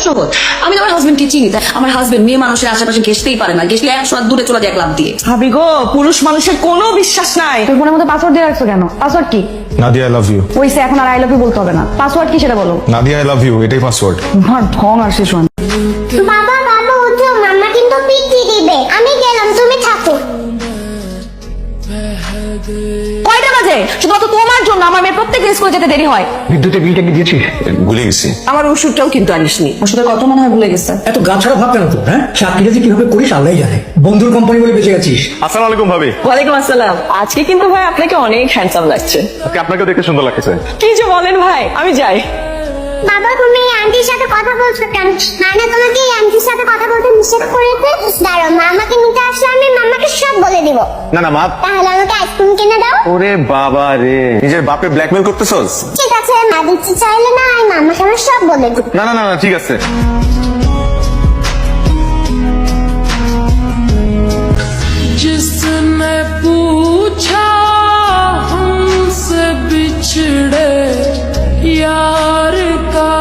সহজ। আমি আমার হাজবেন্ডকে চিনি, তাই আমার হাজবেন্ড মেয়ে মানুষের আশেপাশে ঘেসতেই পারে না, ঘেসলে 100 হাত দূরে চলে যায় এক লাফ দিয়ে। ভাবি গো, পুরুষ মানুষের কোনো বিশ্বাস নাই। তোর ফোনের মধ্যে পাসওয়ার্ড দিয়ে রাখছো কেন? পাসওয়ার্ড কি? Nadia I love you. ওইসে এখন আর আই লাভ ইউ বলতে হবে না। পাসওয়ার্ড কি সেটা বলো। নাদিয়া আই লাভ ইউ, এটাই পাসওয়ার্ড। আমার ঢং আর শেষ হয় না। বাবা বাবা উঠো, মাম্মা কিন্তু পিটি দিবে। আমি গেলাম, তুমি থাকো। কয়টা বাজে? শুধুমাত্র তোমার জন্য আমার মেয়ে প্রত্যেকদিন স্কুলে যেতে দেরি হয়। বিদ্যুতের বিলটা কি দিয়েছি? ভুলে গেছি। আমার ওষুধটাও কিন্তু আনিসনি। ওষুধের কত মনে হয় ভুলে গেছে। এত গা ছাড়া ভাব কেন তো? হ্যাঁ, চাকরিটা যে কিভাবে করিস আল্লাহ জানে। বন্ধুর কোম্পানি বলে বেঁচে গেছিস। আসসালামু আলাইকুম ভাবি। ওয়ালাইকুম আসসালাম। আজকে কিন্তু ভাই আপনাকে অনেক হ্যান্ডসাম লাগছে। আজকে আপনাকেও দেখতে সুন্দর লাগছে। কি যে বলেন ভাই, আমি যাই। বাবা তুমি এই আন্টির সাথে কথা বলছো কেন? নানা তোমাকে এই আন্টির সাথে কথা বলতে নিষেধ করেছে। দাঁড়াও, মামাকে নিতে আসলে আমি মামাকে সব বলে দিব। না না মা। তাহলে আমাকে আইসক্রিম কিনে দাও। ওরে বাবা রে, নিজের বাপে ব্ল্যাকমেল করতেছস? ঠিক আছে, মা দিচ্ছি চাইলে না, আমি মামাকে আমি সব বলে দিব। না না না না, ঠিক আছে। जिसने पूछा हमसे बिछड़े यार का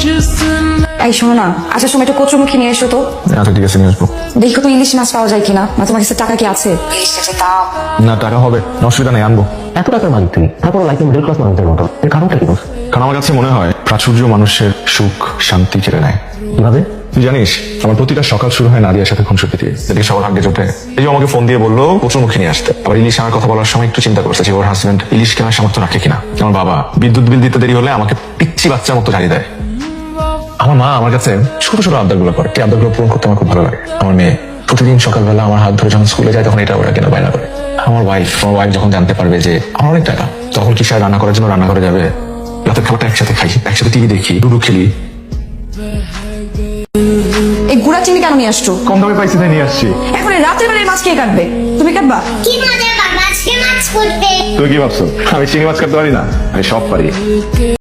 जिसने এই শোনো না, আসার সময় একটু কচুরমুখী নিয়ে এসো তো। আচ্ছা ঠিক আছে, নিয়ে আসবো। দেখো তো ইলিশ মাছ পাওয়া যায় কিনা, না তোমার কাছে টাকা কি আছে? ইলিশের যে দাম। না টাকা হবে, অসুবিধা নেই, আনবো। এত টাকার মালিক তুমি, তারপর লাইফে মিডল ক্লাস মানুষদের মতো। এর কারণটা কি বস? কারণ আমার কাছে মনে হয় প্রাচুর্য মানুষের সুখ শান্তি কেড়ে নেয়। কিভাবে? তুই জানিস আমার প্রতিটা সকাল শুরু হয় নাদিয়ার সাথে খুনসুটি দিয়ে। এদিকে সবার ভাগ্যে জোটে। এই যে আমাকে ফোন দিয়ে বললো কচুরমুখী নিয়ে আসতে। আবার ইলিশ আনার কথা বলার সময় একটু চিন্তা করছে যে ওর হাজবেন্ড ইলিশ কেনার সামর্থ্য রাখে কিনা। আমার বাবা বিদ্যুৎ বিল দিতে দেরি হলে আমাকে পিচ্ছি বাচ্চার মতো ঝাড়ি দেয়। আমার মা আমার কাছে ছোট ছোট আবদারগুলো করে, এই আবদারগুলো পূরণ করতে আমার খুব ভালো লাগে। আমার মেয়ে প্রতিদিন সকালবেলা আমার হাত ধরে যখন স্কুলে যায় তখন এটা ওরা কেন বায়না করে। আমার ওয়াইফ যখন জানতে পারবে যে আমার অনেক টাকা, তখন কি রান্না করার জন্য রান্না করে যাবে, রাতের খাবারটা একসাথে খাই, একসাথে টিভি দেখি, লুডো খেলি। এই গুড়া চিনি কেন নিয়ে আসছো? কম দামে পাইছি তাই নিয়ে আসছি। এখন এই রাতের বেলায় মাছ কে কাটবে? তুমি কাটবা? কি মজা বাবা, আজকে মাছ করতে। তুই কি ভাবছো আমি চিংড়ি মাছ কাটতে পারি না? আমি সব পারি।